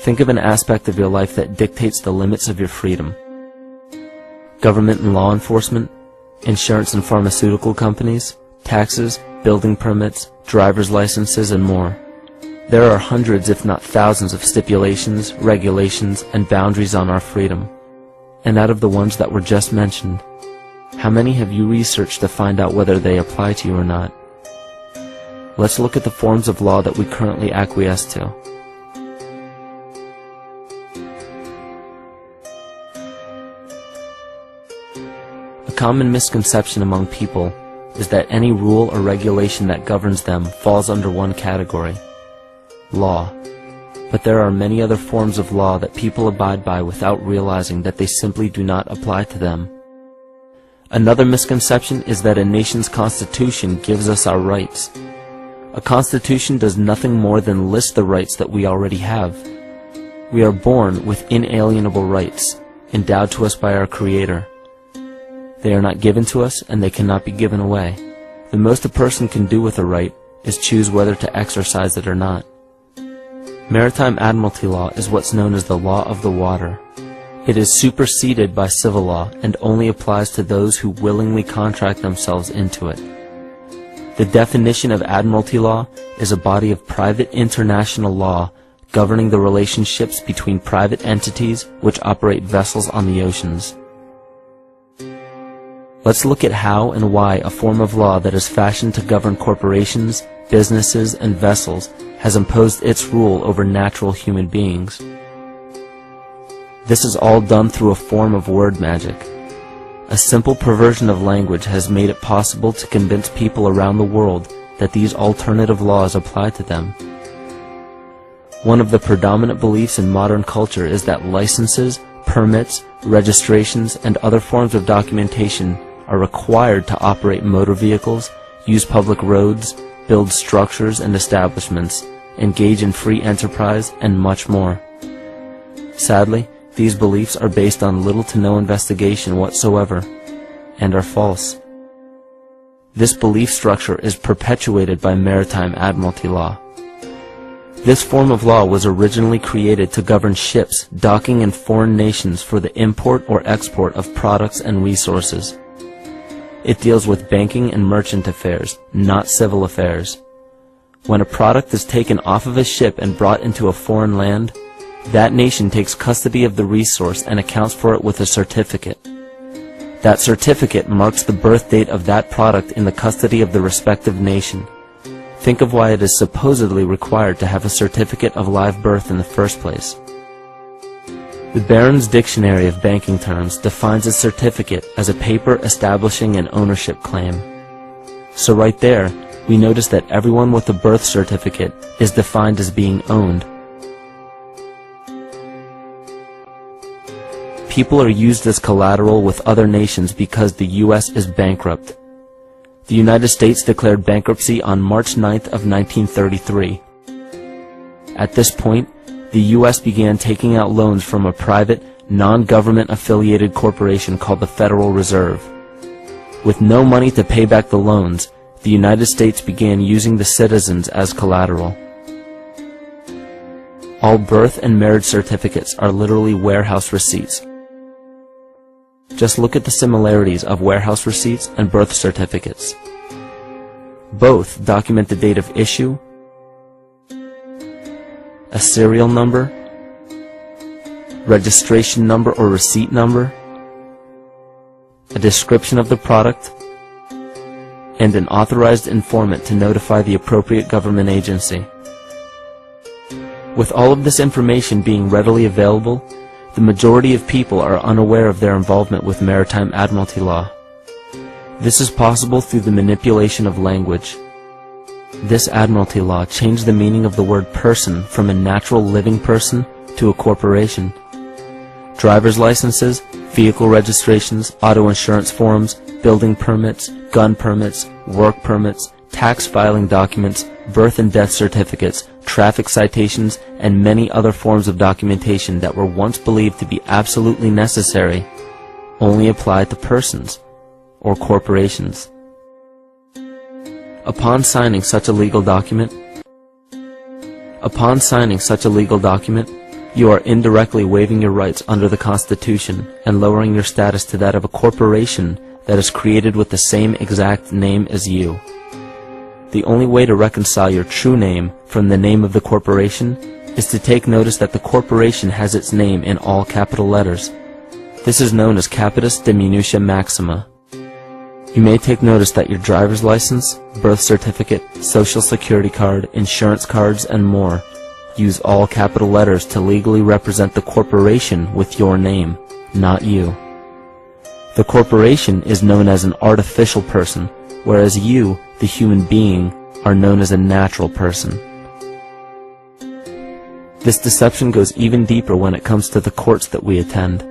Think of an aspect of your life that dictates the limits of your freedom. Government and law enforcement, insurance and pharmaceutical companies, taxes, building permits, driver's licenses, and more. There are hundreds, if not thousands, of stipulations, regulations, and boundaries on our freedom. And out of the ones that were just mentioned, how many have you researched to find out whether they apply to you or not? Let's look at the forms of law that we currently acquiesce to. A common misconception among people is that any rule or regulation that governs them falls under one category: law. But there are many other forms of law that people abide by without realizing that they simply do not apply to them. Another misconception is that a nation's constitution gives us our rights. A constitution does nothing more than list the rights that we already have. We are born with inalienable rights, endowed to us by our Creator. They are not given to us, and they cannot be given away. The most a person can do with a right is choose whether to exercise it or not. Maritime Admiralty law is what's known as the law of the water. It is superseded by civil law and only applies to those who willingly contract themselves into it. The definition of Admiralty law is a body of private international law governing the relationships between private entities which operate vessels on the oceans. Let's look at how and why a form of law that is fashioned to govern corporations, businesses, and vessels has imposed its rule over natural human beings. This is all done through a form of word magic. A simple perversion of language has made it possible to convince people around the world that these alternative laws apply to them. One of the predominant beliefs in modern culture is that licenses, permits, registrations, and other forms of documentation are required to operate motor vehicles, use public roads, build structures and establishments, engage in free enterprise, and much more. Sadly, these beliefs are based on little to no investigation whatsoever, and are false. This belief structure is perpetuated by Maritime Admiralty law. This form of law was originally created to govern ships docking in foreign nations for the import or export of products and resources. It deals with banking and merchant affairs, not civil affairs. When a product is taken off of a ship and brought into a foreign land, that nation takes custody of the resource and accounts for it with a certificate. That certificate marks the birth date of that product in the custody of the respective nation. Think of why it is supposedly required to have a certificate of live birth in the first place. The Barron's Dictionary of Banking Terms defines a certificate as a paper establishing an ownership claim. So right there, we notice that everyone with a birth certificate is defined as being owned. People are used as collateral with other nations because the U.S. is bankrupt. The United States declared bankruptcy on March 9th of 1933. At this point, the U.S. began taking out loans from a private, non-government affiliated corporation called the Federal Reserve. With no money to pay back the loans, the United States began using the citizens as collateral. All birth and marriage certificates are literally warehouse receipts. Just look at the similarities of warehouse receipts and birth certificates. Both document the date of issue, a serial number, registration number or receipt number, a description of the product, and an authorized informant to notify the appropriate government agency. With all of this information being readily available, the majority of people are unaware of their involvement with Maritime Admiralty law. This is possible through the manipulation of language. This Admiralty law changed the meaning of the word person from a natural living person to a corporation. Driver's licenses, vehicle registrations, auto insurance forms, building permits, gun permits, work permits, tax filing documents, birth and death certificates, traffic citations, and many other forms of documentation that were once believed to be absolutely necessary only apply to persons or corporations. Upon signing such a legal document, You are indirectly waiving your rights under the Constitution and lowering your status to that of a corporation that is created with the same exact name as you. The only way to reconcile your true name from the name of the corporation is to take notice that the corporation has its name in all capital letters. This is known as capitis diminutia maxima. You may take notice that your driver's license, birth certificate, social security card, insurance cards, and more use all capital letters to legally represent the corporation with your name, not you. The corporation is known as an artificial person, whereas you, the human being, are known as a natural person. This deception goes even deeper when it comes to the courts that we attend.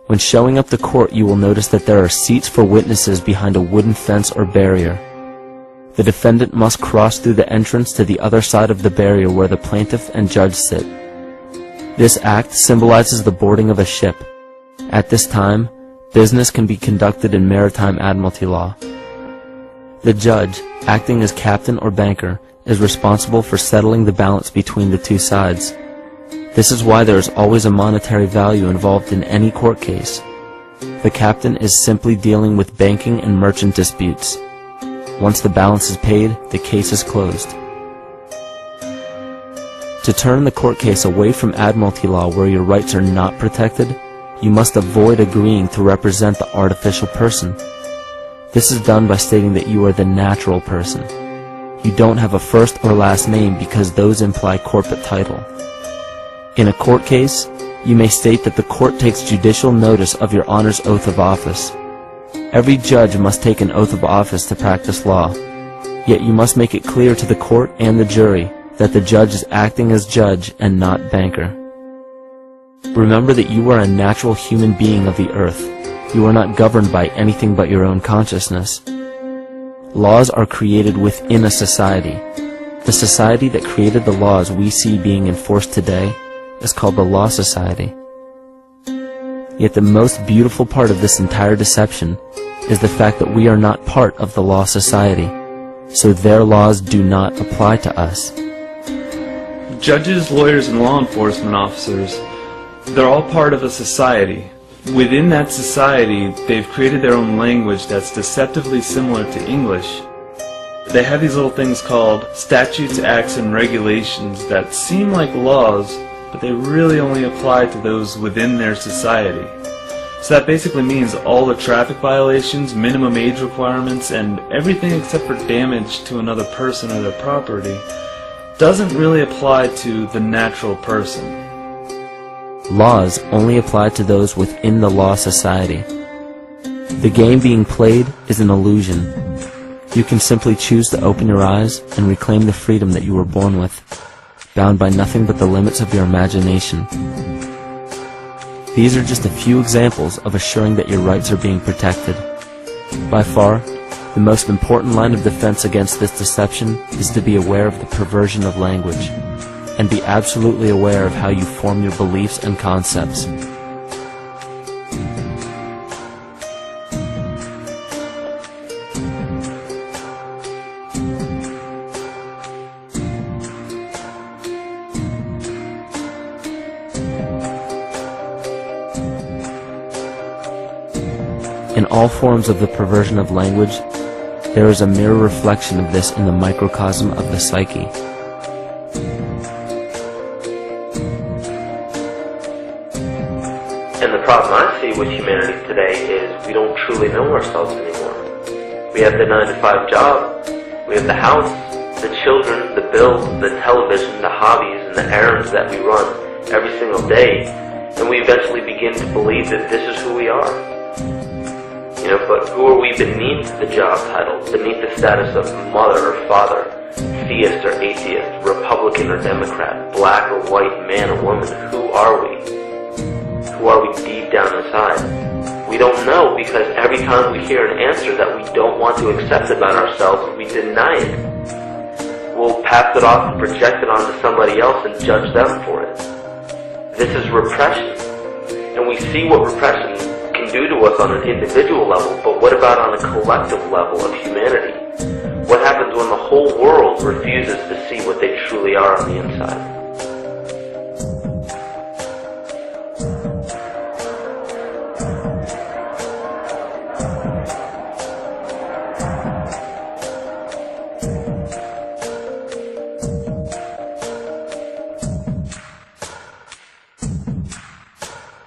When showing up to court, you will notice that there are seats for witnesses behind a wooden fence or barrier. The defendant must cross through the entrance to the other side of the barrier where the plaintiff and judge sit. This act symbolizes the boarding of a ship. At this time, business can be conducted in maritime admiralty law. The judge, acting as captain or banker, is responsible for settling the balance between the two sides. This is why there is always a monetary value involved in any court case. The captain is simply dealing with banking and merchant disputes. Once the balance is paid, the case is closed. To turn the court case away from admiralty law where your rights are not protected, you must avoid agreeing to represent the artificial person. This is done by stating that you are the natural person. You don't have a first or last name because those imply corporate title. In a court case, you may state that the court takes judicial notice of your Honor's oath of office. Every judge must take an oath of office to practice law, yet you must make it clear to the court and the jury that the judge is acting as judge and not banker. Remember that you are a natural human being of the earth. You are not governed by anything but your own consciousness. Laws are created within a society. The society that created the laws we see being enforced today is called the Law Society. Yet the most beautiful part of this entire deception is the fact that we are not part of the Law Society, so their laws do not apply to us. Judges, lawyers, and law enforcement officers, they're all part of a society. Within that society, they've created their own language that's deceptively similar to English. They have these little things called statutes, acts, and regulations that seem like laws, but they really only apply to those within their society. So that basically means all the traffic violations, minimum age requirements, and everything except for damage to another person or their property doesn't really apply to the natural person. Laws only apply to those within the Law Society. The game being played is an illusion. You can simply choose to open your eyes and reclaim the freedom that you were born with, bound by nothing but the limits of your imagination. These are just a few examples of assuring that your rights are being protected. By far, the most important line of defense against this deception is to be aware of the perversion of language, and be absolutely aware of how you form your beliefs and concepts. In all forms of the perversion of language, there is a mirror reflection of this in the microcosm of the psyche. And the problem I see with humanity today is we don't truly know ourselves anymore. We have the 9-to-5 job, we have the house, the children, the bills, the television, the hobbies, and the errands that we run every single day, and we eventually begin to believe that this is who we are. But who are we beneath the job title, beneath the status of mother or father, theist or atheist, Republican or Democrat, black or white, man or woman? Who are we? Who are we deep down inside? We don't know, because every time we hear an answer that we don't want to accept about ourselves, we deny it. We'll pass it off and project it onto somebody else and judge them for it. This is repression. And we see what repression can do to us on an individual level, but what about on a collective level of humanity? What happens when the whole world refuses to see what they truly are on the inside?